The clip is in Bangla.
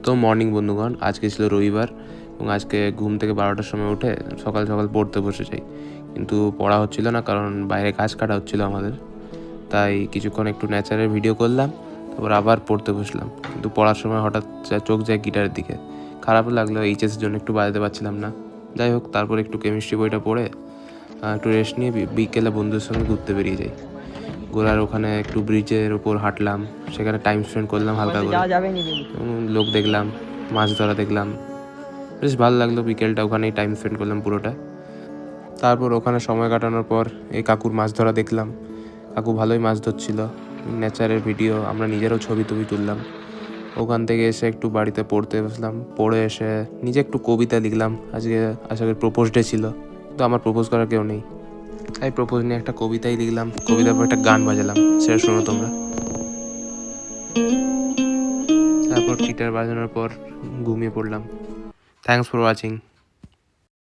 তো মর্নিং বন্ধুগণ, আজকে ছিল রবিবার এবং আজকে ঘুম থেকে 12টার সময় উঠে সকাল সকাল পড়তে বসে যাই, কিন্তু পড়া হচ্ছিল না কারণ বাইরে গাছ কাটা হচ্ছিল আমাদের। তাই কিছুক্ষণ একটু ন্যাচারের ভিডিও করলাম, তারপর আবার পড়তে বসলাম। কিন্তু পড়ার সময় হঠাৎ চোখ যায় গিটারের দিকে। খারাপ লাগলো, এইচএসের জন্য একটু বাজাতে পারছিলাম না। যাই হোক, তারপর একটু কেমিস্ট্রি বইটা পড়ে একটু রেস্ট নিয়ে বিকেলে বন্ধুদের সঙ্গে ঘুরতে বেরিয়ে যাই। ঘোরার ওখানে একটু ব্রিজের ওপর হাঁটলাম, সেখানে টাইম স্পেন্ড করলাম হালকা করে, লোক দেখলাম, মাছ ধরা দেখলাম। বেশ ভালো লাগলো, বিকেলটা ওখানেই টাইম স্পেন্ড করলাম পুরোটা। তারপর ওখানে সময় কাটানোর পর এই কাকুর মাছ ধরা দেখলাম। কাকু ভালোই মাছ ধরছিল। নেচারের ভিডিও, আমরা নিজেরও ছবি তুললাম। ওখান থেকে এসে একটু বাড়িতে পড়তে বসলাম। পড়ে এসে নিজে একটু কবিতা লিখলাম। আজকে প্রপোজ ডে ছিল, কিন্তু আমার প্রপোজ করার কেউ নেই, তাই প্রপোজ নিয়ে একটা কবিতাই লিখলাম। কবিতার পর একটা গান বাজালাম, সেটা শোনো তোমরা। তারপর গিটার বাজানোর পর ঘুমিয়ে পড়লাম। Thanks for watching.